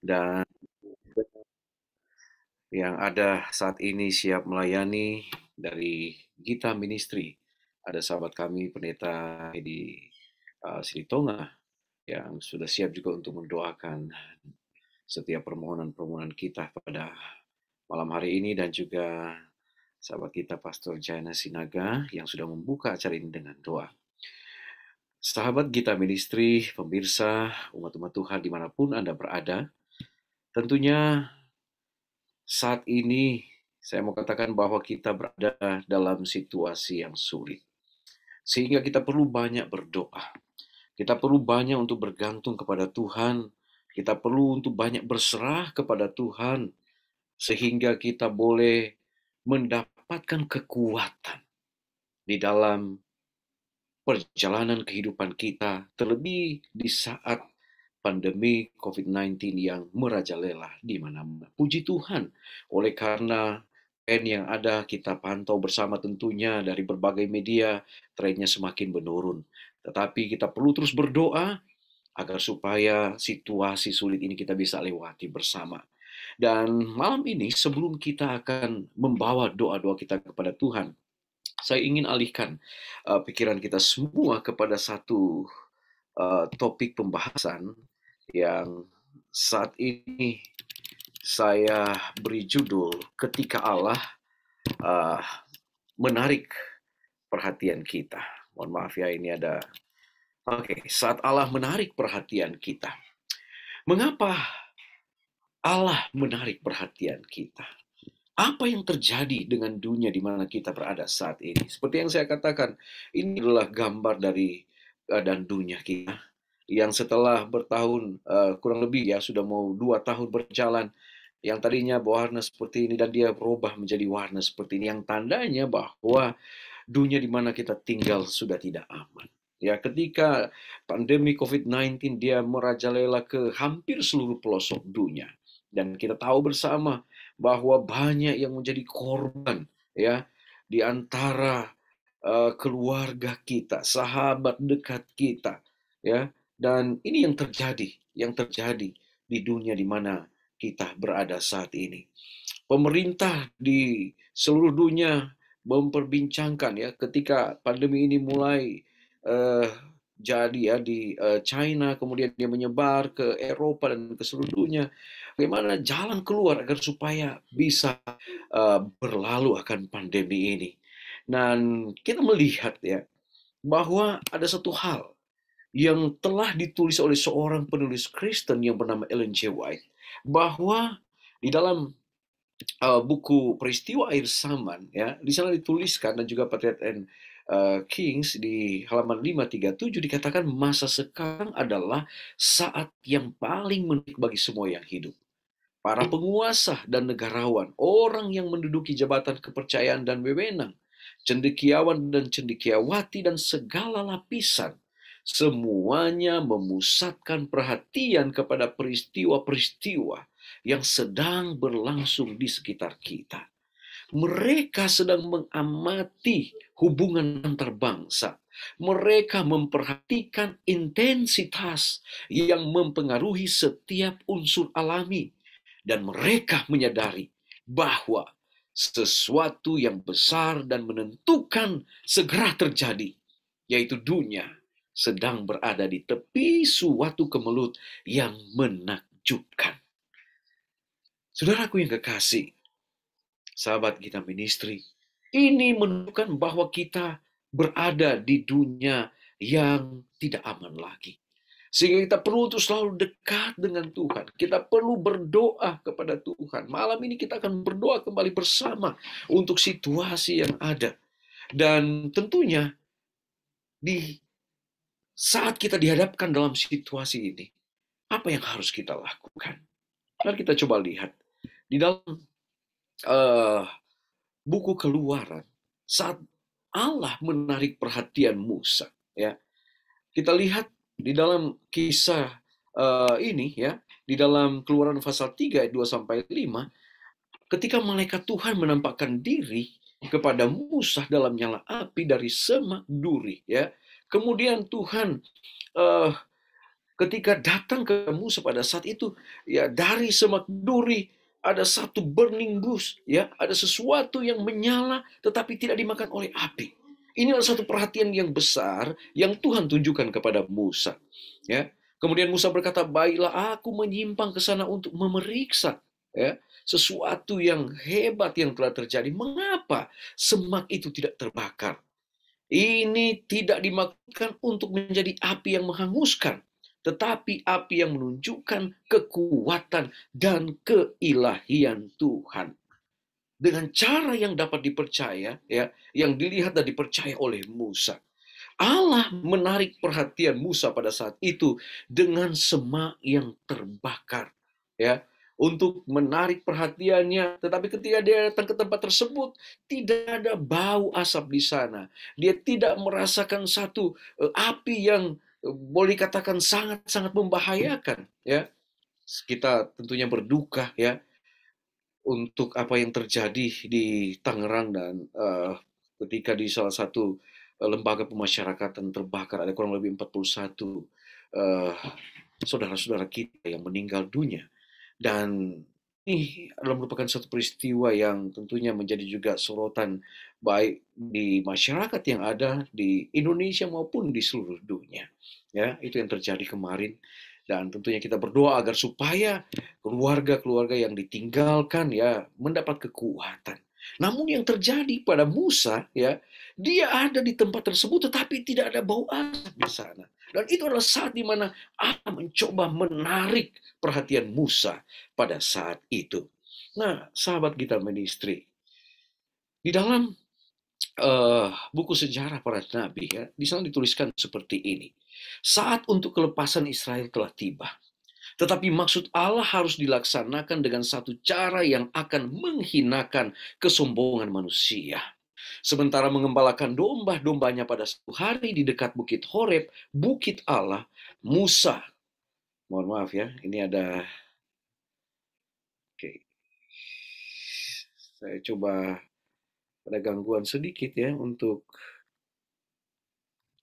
dan yang ada saat ini siap melayani dari Gita Ministry. Ada sahabat kami pendeta di Silitonga yang sudah siap juga untuk mendoakan setiap permohonan-permohonan kita pada malam hari ini, dan juga sahabat kita Pastor Jana Sinaga yang sudah membuka acara ini dengan doa. Sahabat Gita Ministry, pemirsa, umat-umat Tuhan dimanapun Anda berada, tentunya saat ini saya mau katakan bahwa kita berada dalam situasi yang sulit. Sehingga kita perlu banyak berdoa. Kita perlu banyak untuk bergantung kepada Tuhan. Kita perlu untuk banyak berserah kepada Tuhan. Sehingga kita boleh mendapatkan kekuatan di dalam perjalanan kehidupan kita, terlebih di saat pandemi COVID-19 yang merajalela di mana-mana. Puji Tuhan, oleh karena tren yang ada kita pantau bersama tentunya dari berbagai media, trennya semakin menurun. Tetapi kita perlu terus berdoa agar supaya situasi sulit ini kita bisa lewati bersama. Dan malam ini sebelum kita akan membawa doa-doa kita kepada Tuhan, saya ingin alihkan pikiran kita semua kepada satu topik pembahasan yang saat ini saya beri judul Ketika Allah uh, menarik perhatian kita. Mohon maaf ya, ini ada. Oke, saat Allah menarik perhatian kita. Mengapa Allah menarik perhatian kita? Apa yang terjadi dengan dunia di mana kita berada saat ini? Seperti yang saya katakan, ini adalah gambar dari keadaan dunia kita yang setelah bertahun, kurang lebih ya sudah mau 2 tahun berjalan, yang tadinya berwarna seperti ini dan dia berubah menjadi warna seperti ini, yang tandanya bahwa dunia di mana kita tinggal sudah tidak aman. Ya, ketika pandemi COVID-19 dia merajalela ke hampir seluruh pelosok dunia, dan kita tahu bersama bahwa banyak yang menjadi korban ya di antara keluarga kita, sahabat dekat kita ya. Dan ini yang terjadi di dunia di mana kita berada saat ini. Pemerintah di seluruh dunia memperbincangkan ya ketika pandemi ini mulai eh, jadi ya di China, kemudian dia menyebar ke Eropa dan ke seluruh dunia. Bagaimana jalan keluar agar supaya bisa berlalu akan pandemi ini. Dan kita melihat ya bahwa ada satu hal yang telah ditulis oleh seorang penulis Kristen yang bernama Ellen G. White, bahwa di dalam buku Peristiwa Akhir Zaman ya, di sana dituliskan, dan juga Patriot and Kings di halaman 537 dikatakan masa sekarang adalah saat yang paling menarik bagi semua yang hidup. Para penguasa dan negarawan, orang yang menduduki jabatan kepercayaan dan wewenang, cendekiawan dan cendekiawati dan segala lapisan, semuanya memusatkan perhatian kepada peristiwa-peristiwa yang sedang berlangsung di sekitar kita. Mereka sedang mengamati hubungan antar bangsa. Mereka memperhatikan intensitas yang mempengaruhi setiap unsur alami. Dan mereka menyadari bahwa sesuatu yang besar dan menentukan segera terjadi, yaitu dunia sedang berada di tepi suatu kemelut yang menakjubkan. Saudaraku yang kekasih, sahabat kita ministry, ini menunjukkan bahwa kita berada di dunia yang tidak aman lagi. Sehingga kita perlu untuk selalu dekat dengan Tuhan. Kita perlu berdoa kepada Tuhan. Malam ini kita akan berdoa kembali bersama untuk situasi yang ada. Dan tentunya di saat kita dihadapkan dalam situasi ini, apa yang harus kita lakukan? Mari kita coba lihat di dalam uh, buku Keluaran, saat Allah menarik perhatian Musa, ya. Kita lihat di dalam kisah ini ya, di dalam Keluaran pasal 3 ayat 2 sampai 5, ketika malaikat Tuhan menampakkan diri kepada Musa dalam nyala api dari semak duri ya. Kemudian Tuhan uh, ketika datang ke Musa pada saat itu, ya dari semak duri ada satu burning bush, ya, ada sesuatu yang menyala tetapi tidak dimakan oleh api. Ini adalah satu perhatian yang besar yang Tuhan tunjukkan kepada Musa, ya. Kemudian Musa berkata, "Baiklah aku menyimpang ke sana untuk memeriksa, ya, sesuatu yang hebat yang telah terjadi. Mengapa semak itu tidak terbakar? Ini tidak dimaksudkan untuk menjadi api yang menghanguskan, tetapi api yang menunjukkan kekuatan dan keilahian Tuhan." Dengan cara yang dapat dipercaya, ya, yang dilihat dan dipercaya oleh Musa. Allah menarik perhatian Musa pada saat itu dengan semak yang terbakar, ya, untuk menarik perhatiannya. Tetapi ketika dia datang ke tempat tersebut, tidak ada bau asap di sana. Dia tidak merasakan satu api yang boleh dikatakan sangat-sangat membahayakan, ya. Kita tentunya berduka, ya, untuk apa yang terjadi di Tangerang dan ketika di salah satu lembaga pemasyarakatan terbakar, ada kurang lebih 41 eh, saudara-saudara kita yang meninggal dunia. Dan ini adalah merupakan satu peristiwa yang tentunya menjadi juga sorotan baik di masyarakat yang ada di Indonesia maupun di seluruh dunia. Ya, itu yang terjadi kemarin. Dan tentunya kita berdoa agar supaya keluarga-keluarga yang ditinggalkan ya mendapat kekuatan. Namun yang terjadi pada Musa, ya, dia ada di tempat tersebut tetapi tidak ada bau asap di sana. Dan itu adalah saat di mana Allah mencoba menarik perhatian Musa pada saat itu. Nah, sahabat kita ministry, di dalam buku sejarah para nabi, ya, di sana dituliskan seperti ini. Saat untuk kelepasan Israel telah tiba. Tetapi maksud Allah harus dilaksanakan dengan satu cara yang akan menghinakan kesombongan manusia. Sementara mengembalakan domba-dombanya pada satu hari di dekat Bukit Horeb, Bukit Allah, Musa. Mohon maaf ya, ini ada... Oke, saya coba ada gangguan sedikit ya untuk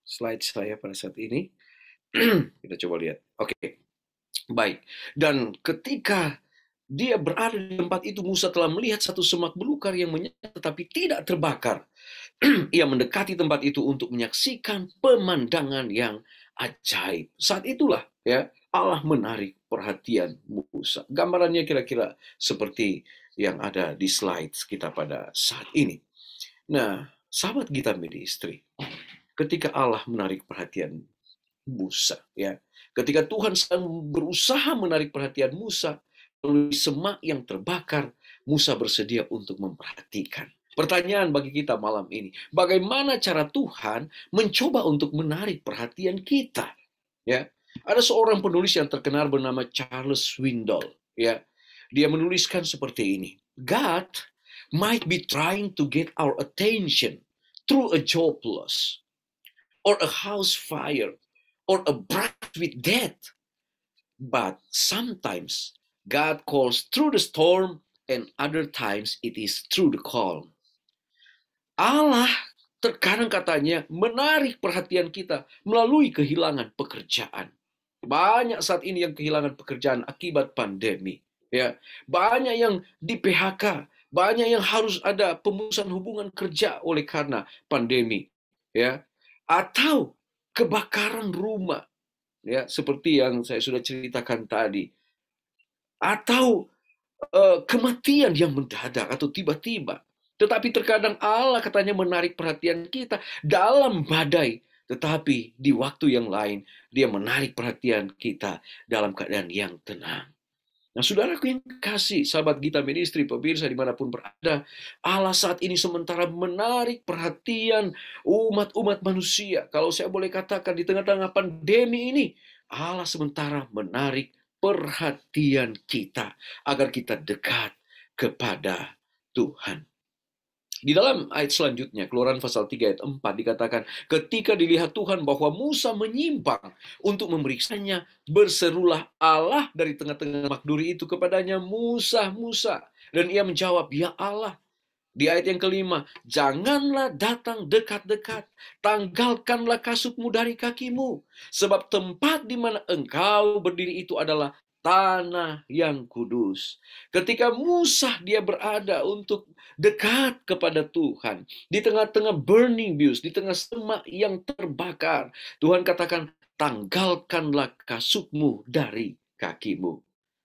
slide saya pada saat ini. Kita coba lihat. Oke, baik. Dan ketika dia berada di tempat itu, Musa telah melihat satu semak belukar yang menyala tetapi tidak terbakar. Ia mendekati tempat itu untuk menyaksikan pemandangan yang ajaib. Saat itulah ya Allah menarik perhatian Musa. Gambarannya kira-kira seperti yang ada di slide kita pada saat ini. Nah, sahabat kita ministry, ketika Allah menarik perhatian Musa, ya, ketika Tuhan sedang berusaha menarik perhatian Musa melalui semak yang terbakar, Musa bersedia untuk memperhatikan. Pertanyaan bagi kita malam ini, bagaimana cara Tuhan mencoba untuk menarik perhatian kita? Ya, ada seorang penulis yang terkenal bernama Charles Swindoll. Ya, dia menuliskan seperti ini: God might be trying to get our attention through a job loss, or a house fire, or a brush with death. But sometimes God calls through the storm, and other times it is through the calm. Allah terkadang katanya menarik perhatian kita melalui kehilangan pekerjaan. Banyak saat ini yang kehilangan pekerjaan akibat pandemi. Ya, banyak yang di PHK, banyak yang harus ada pemutusan hubungan kerja oleh karena pandemi. Ya, atau kebakaran rumah, ya, seperti yang saya sudah ceritakan tadi, atau kematian yang mendadak atau tiba-tiba. Tetapi terkadang Allah katanya menarik perhatian kita dalam badai, tetapi di waktu yang lain dia menarik perhatian kita dalam keadaan yang tenang. Nah, saudaraku yang kasih, sahabat Gita Ministry, pemirsa dimanapun berada, Allah saat ini sementara menarik perhatian umat-umat manusia. Kalau saya boleh katakan di tengah-tengah pandemi ini, Allah sementara menarik perhatian kita agar kita dekat kepada Tuhan. Di dalam ayat selanjutnya, Keluaran pasal 3 ayat 4 dikatakan, ketika dilihat Tuhan bahwa Musa menyimpang untuk memeriksanya, berserulah Allah dari tengah-tengah semak duri itu kepadanya, Musa, Musa. Dan ia menjawab, ya Allah. Di ayat yang kelima, janganlah datang dekat-dekat, tanggalkanlah kasutmu dari kakimu, sebab tempat di mana engkau berdiri itu adalah tanah yang kudus. Ketika Musa dia berada untuk dekat kepada Tuhan, di tengah-tengah burning bush, di tengah semak yang terbakar, Tuhan katakan, tanggalkanlah kasutmu dari kakimu.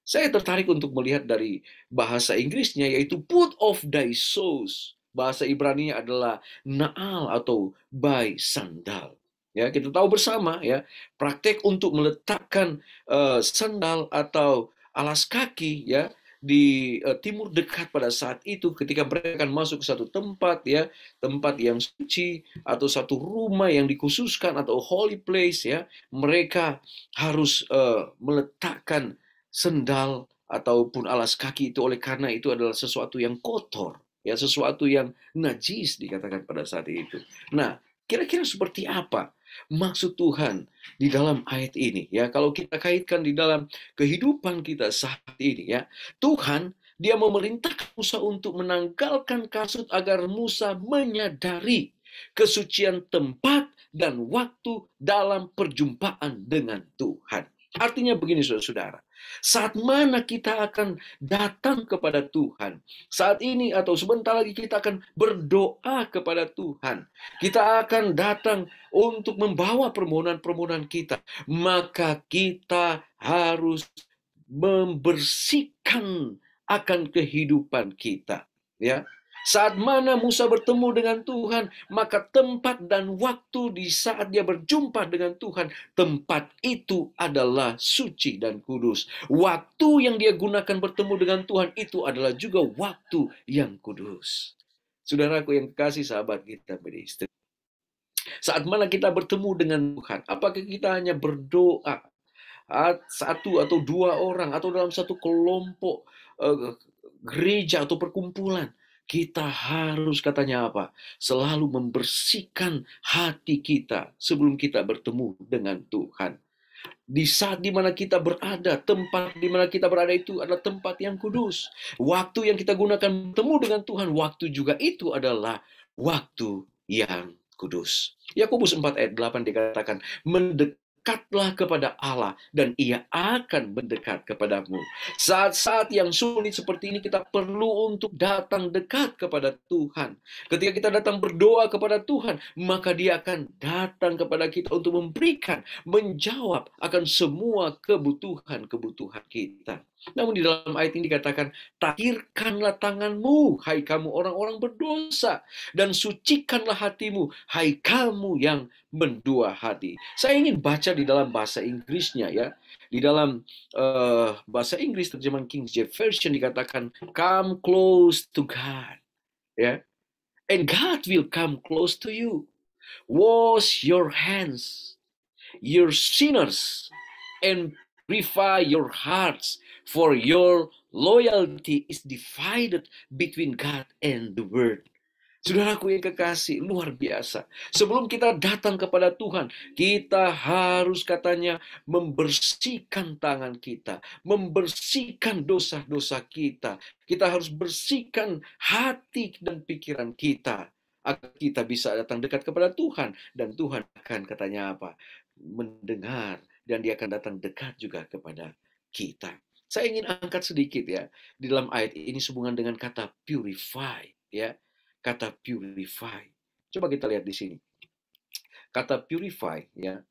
Saya tertarik untuk melihat dari bahasa Inggrisnya, yaitu put off thy shoes. Bahasa Ibrani adalah naal atau by sandal. Ya, kita tahu bersama ya, praktek untuk meletakkan sandal atau alas kaki ya di timur dekat pada saat itu ketika mereka akan masuk ke satu tempat ya, tempat yang suci atau satu rumah yang dikhususkan atau holy place ya, mereka harus meletakkan sendal ataupun alas kaki itu, oleh karena itu adalah sesuatu yang kotor, ya, sesuatu yang najis dikatakan pada saat itu. Nah, kira-kira seperti apa maksud Tuhan di dalam ayat ini ya? Kalau kita kaitkan di dalam kehidupan kita saat ini ya, Tuhan dia memerintahkan Musa untuk menanggalkan kasut agar Musa menyadari kesucian tempat dan waktu dalam perjumpaan dengan Tuhan. Artinya begini saudara-saudara, saat mana kita akan datang kepada Tuhan, saat ini atau sebentar lagi kita akan berdoa kepada Tuhan, kita akan datang untuk membawa permohonan-permohonan kita, maka kita harus membersihkan akan kehidupan kita, ya. Saat mana Musa bertemu dengan Tuhan, maka tempat dan waktu di saat dia berjumpa dengan Tuhan, tempat itu adalah suci dan kudus. Waktu yang dia gunakan bertemu dengan Tuhan itu adalah juga waktu yang kudus. Saudaraku yang kasih, sahabat kita beristri, saat mana kita bertemu dengan Tuhan, apakah kita hanya berdoa satu atau dua orang atau dalam satu kelompok gereja atau perkumpulan, kita harus katanya apa? Selalu membersihkan hati kita sebelum kita bertemu dengan Tuhan. Di saat dimana kita berada, tempat dimana kita berada itu adalah tempat yang kudus. Waktu yang kita gunakan bertemu dengan Tuhan, waktu juga itu adalah waktu yang kudus. Yakobus 4 ayat 8 dikatakan, mendekatlah kepada Allah dan ia akan mendekat kepadamu. Saat-saat yang sulit seperti ini kita perlu untuk datang dekat kepada Tuhan. Ketika kita datang berdoa kepada Tuhan, maka dia akan datang kepada kita untuk memberikan, menjawab akan semua kebutuhan-kebutuhan kita. Namun di dalam ayat ini dikatakan, tahirkanlah tanganmu, hai kamu orang-orang berdosa, dan sucikanlah hatimu, hai kamu yang mendua hati. Saya ingin baca di dalam bahasa Inggrisnya ya. Di dalam bahasa Inggris terjemahan King James Version dikatakan, come close to God. Ya. And God will come close to you. Wash your hands, your sinners, and purify your hearts, for your loyalty is divided between God and the world. Saudaraku yang kekasih, luar biasa. Sebelum kita datang kepada Tuhan, kita harus katanya membersihkan tangan kita, membersihkan dosa-dosa kita. Kita harus bersihkan hati dan pikiran kita, agar kita bisa datang dekat kepada Tuhan. Dan Tuhan akan katanya apa? Mendengar, dan dia akan datang dekat juga kepada kita. Saya ingin angkat sedikit ya, di dalam ayat ini sehubungan dengan kata purify ya. Kata purify. Coba kita lihat di sini. Kata purify ya.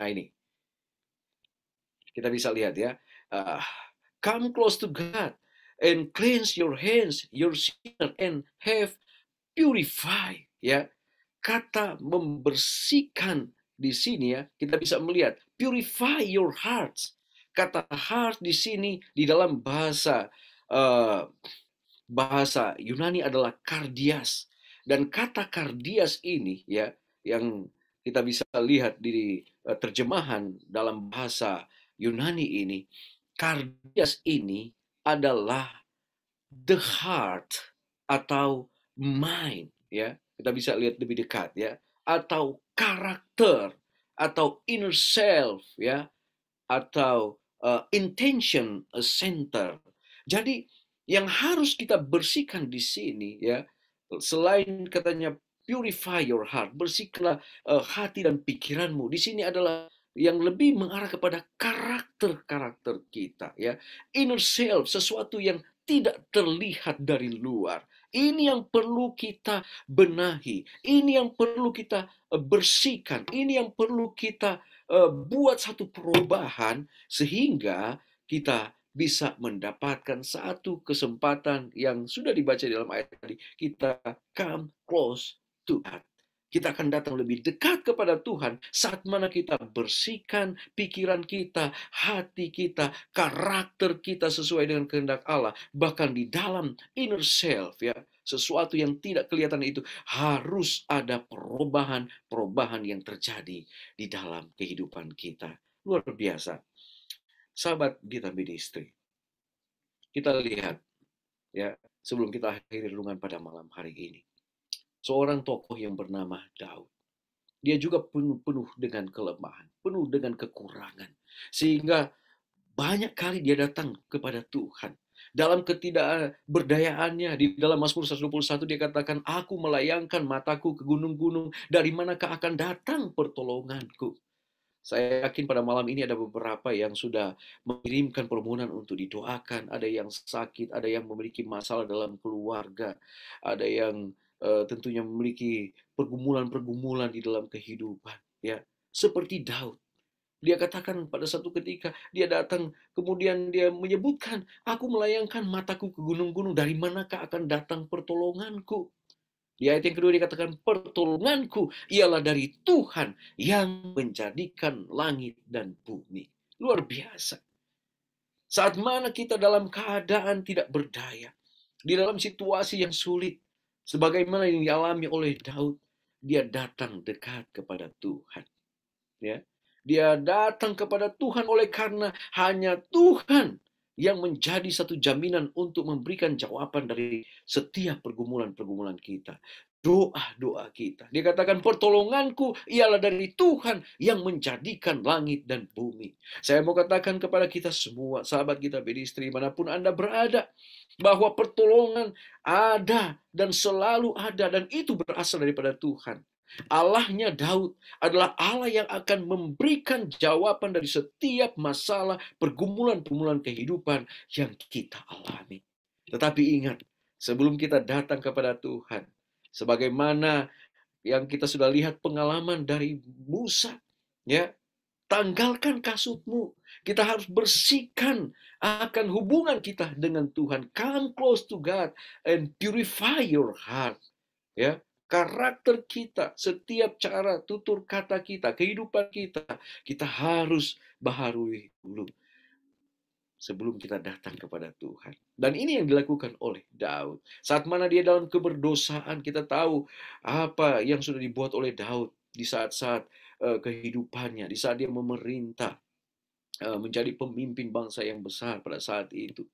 Nah ini. Kita bisa lihat ya. Come close to God and cleanse your hands, your sinner, and have purify ya. Kata membersihkan di sini ya, kita bisa melihat purify your hearts. Kata heart di sini di dalam bahasa Yunani adalah kardias, dan kata kardias ini ya yang kita bisa lihat di terjemahan dalam bahasa Yunani ini, kardias ini adalah the heart atau mind ya, kita bisa lihat lebih dekat ya, atau karakter atau inner self ya, atau intention center. Jadi Yang harus kita bersihkan di sini ya, selain katanya purify your heart, bersihkanlah hati dan pikiranmu. Di sini adalah yang lebih mengarah kepada karakter-karakter kita ya. Inner self, sesuatu yang tidak terlihat dari luar. Ini yang perlu kita benahi. Ini yang perlu kita bersihkan. Ini yang perlu kita buat satu perubahan sehingga kita bisa mendapatkan satu kesempatan yang sudah dibaca dalam ayat tadi. Kita come close to God. Kita akan datang lebih dekat kepada Tuhan saat mana kita bersihkan pikiran kita, hati kita, karakter kita sesuai dengan kehendak Allah. Bahkan di dalam inner self ya, sesuatu yang tidak kelihatan itu harus ada perubahan yang terjadi di dalam kehidupan kita. Luar biasa. Sahabat Gita Ministry, kita lihat ya, sebelum kita akhiri renungan pada malam hari ini. Seorang tokoh yang bernama Daud. Dia juga penuh dengan kelemahan, penuh dengan kekurangan. Sehingga banyak kali dia datang kepada Tuhan. Dalam ketidakberdayaannya, di dalam Mazmur 121 dia katakan, aku melayangkan mataku ke gunung-gunung, dari manakah akan datang pertolonganku? Saya yakin pada malam ini ada beberapa yang sudah mengirimkan permohonan untuk didoakan. Ada yang sakit, ada yang memiliki masalah dalam keluarga, ada yang tentunya memiliki pergumulan-pergumulan di dalam kehidupan. Ya, seperti Daud. Dia katakan pada satu ketika dia datang, kemudian dia menyebutkan, aku melayangkan mataku ke gunung-gunung, dari manakah akan datang pertolonganku? Di ayat yang kedua dikatakan, pertolonganku ialah dari Tuhan yang menjadikan langit dan bumi. Luar biasa. Saat mana kita dalam keadaan tidak berdaya, di dalam situasi yang sulit, sebagaimana yang dialami oleh Daud, dia datang dekat kepada Tuhan. Ya, dia datang kepada Tuhan oleh karena hanya Tuhan yang menjadi satu jaminan untuk memberikan jawaban dari setiap pergumulan-pergumulan kita. Doa-doa kita. Dia katakan, pertolonganku ialah dari Tuhan yang menjadikan langit dan bumi. Saya mau katakan kepada kita semua, sahabat kita Ministry, manapun Anda berada, bahwa pertolongan ada dan selalu ada, dan itu berasal daripada Tuhan. Allahnya Daud adalah Allah yang akan memberikan jawaban dari setiap masalah, pergumulan-pergumulan kehidupan yang kita alami. Tetapi ingat, sebelum kita datang kepada Tuhan, sebagaimana yang kita sudah lihat pengalaman dari Musa, ya, tanggalkan kasutmu. Kita harus bersihkan akan hubungan kita dengan Tuhan. Come close to God and purify your heart. Ya, karakter kita, setiap cara tutur kata kita, kehidupan kita, kita harus baharui dulu sebelum kita datang kepada Tuhan. Dan ini yang dilakukan oleh Daud. Saat mana dia dalam keberdosaan, kita tahu apa yang sudah dibuat oleh Daud di saat-saat kehidupannya, di saat dia memerintah, menjadi pemimpin bangsa yang besar pada saat itu.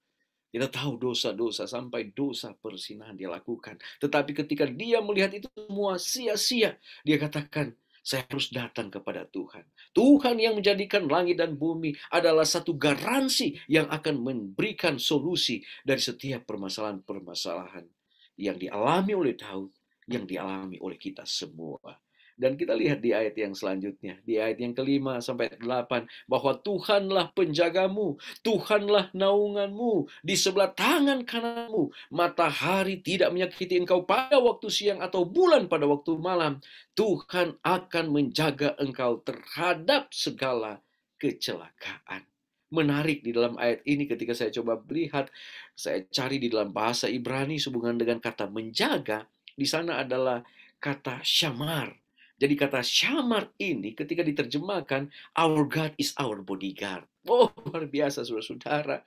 Kita tahu dosa-dosa sampai dosa perzinahan dia lakukan. Tetapi ketika dia melihat itu semua sia-sia, dia katakan, saya harus datang kepada Tuhan. Tuhan yang menjadikan langit dan bumi adalah satu garansi yang akan memberikan solusi dari setiap permasalahan-permasalahan yang dialami oleh Daud, yang dialami oleh kita semua. Dan kita lihat di ayat yang selanjutnya, di ayat yang ke-5 sampai 8, bahwa Tuhanlah penjagamu, Tuhanlah naunganmu, di sebelah tangan kananmu, matahari tidak menyakiti engkau pada waktu siang atau bulan pada waktu malam. Tuhan akan menjaga engkau terhadap segala kecelakaan. Menarik di dalam ayat ini ketika saya coba melihat, saya cari di dalam bahasa Ibrani sehubungan dengan kata menjaga, di sana adalah kata syamar. Jadi kata syamar ini ketika diterjemahkan, our God is our bodyguard. Oh, luar biasa saudara-saudara.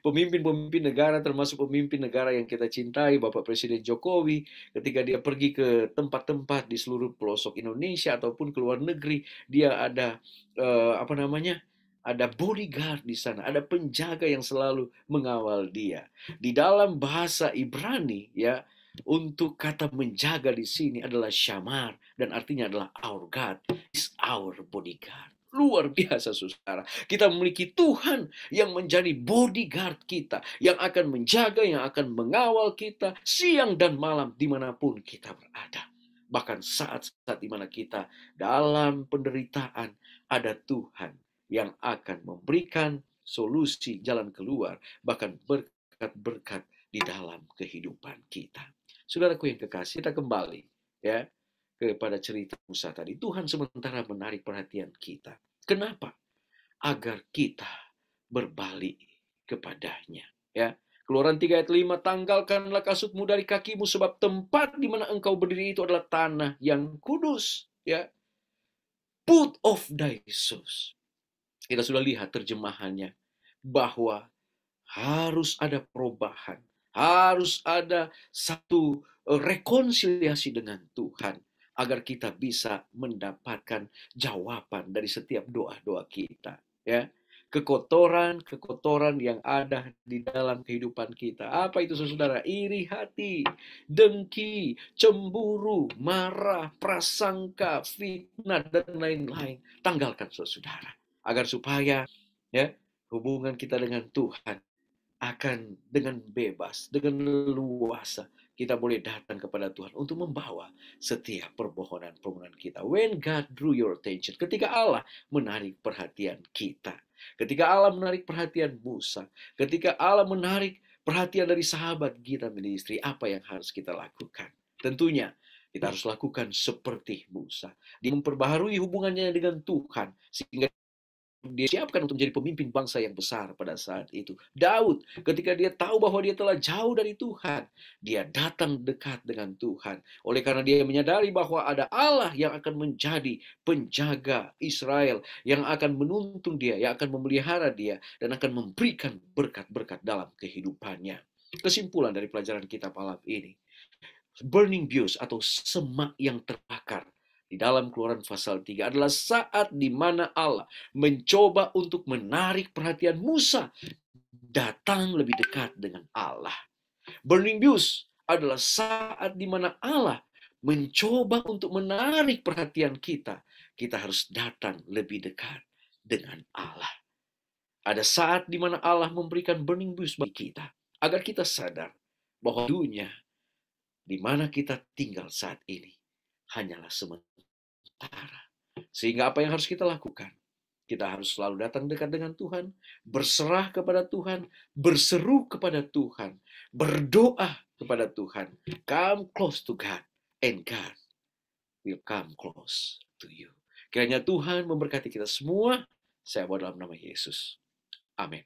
Pemimpin-pemimpin negara, termasuk pemimpin negara yang kita cintai, Bapak Presiden Jokowi, ketika dia pergi ke tempat-tempat di seluruh pelosok Indonesia ataupun ke luar negeri, dia ada ada bodyguard di sana, ada penjaga yang selalu mengawal dia. Di dalam bahasa Ibrani, ya, untuk kata menjaga di sini adalah syamar, dan artinya adalah our God is our bodyguard. luar biasa, saudara. Kita memiliki Tuhan yang menjadi bodyguard kita, yang akan menjaga, yang akan mengawal kita siang dan malam dimanapun kita berada. Bahkan saat-saat dimana kita dalam penderitaan, ada Tuhan yang akan memberikan solusi jalan keluar, bahkan berkat-berkat di dalam kehidupan kita. Saudaraku yang kekasih, kita kembali ya kepada cerita Musa tadi. Tuhan sementara menarik perhatian kita. Kenapa? Agar kita berbalik kepadanya. Ya, Keluaran 3 ayat 5, tanggalkanlah kasutmu dari kakimu sebab tempat di mana engkau berdiri itu adalah tanah yang kudus. Ya, put off thy shoes. Kita sudah lihat terjemahannya bahwa harus ada perubahan, harus ada satu rekonsiliasi dengan Tuhan agar kita bisa mendapatkan jawaban dari setiap doa-doa kita, ya. Kekotoran yang ada di dalam kehidupan kita. Apa itu, saudara? Iri hati, dengki, cemburu, marah, prasangka, fitnah, dan lain-lain. Tanggalkan, saudara, agar supaya ya hubungan kita dengan Tuhan akan dengan bebas, dengan leluasa kita boleh datang kepada Tuhan untuk membawa setiap permohonan-permohonan kita. When God drew your attention, ketika Allah menarik perhatian kita, ketika Allah menarik perhatian Musa, ketika Allah menarik perhatian dari sahabat kita ministry, apa yang harus kita lakukan? Tentunya kita harus lakukan seperti Musa. Dia memperbaharui hubungannya dengan Tuhan sehingga dia siapkan untuk menjadi pemimpin bangsa yang besar pada saat itu. Daud, ketika dia tahu bahwa dia telah jauh dari Tuhan, dia datang dekat dengan Tuhan. Oleh karena dia menyadari bahwa ada Allah yang akan menjadi penjaga Israel, yang akan menuntun dia, yang akan memelihara dia, dan akan memberikan berkat-berkat dalam kehidupannya. Kesimpulan dari pelajaran kita malam ini, burning bush atau semak yang terbakar di dalam Keluaran pasal 3 adalah saat di mana Allah mencoba untuk menarik perhatian Musa datang lebih dekat dengan Allah. Burning bush adalah saat di mana Allah mencoba untuk menarik perhatian kita. Kita harus datang lebih dekat dengan Allah. Ada saat di mana Allah memberikan burning bush bagi kita agar kita sadar bahwa dunia di mana kita tinggal saat ini hanyalah sementara. Sehingga apa yang harus kita lakukan? Kita harus selalu datang dekat dengan Tuhan, berserah kepada Tuhan, berseru kepada Tuhan, berdoa kepada Tuhan. Come close to God, and God will come close to you. Kiranya Tuhan memberkati kita semua. Saya berdoa dalam nama Yesus. Amin.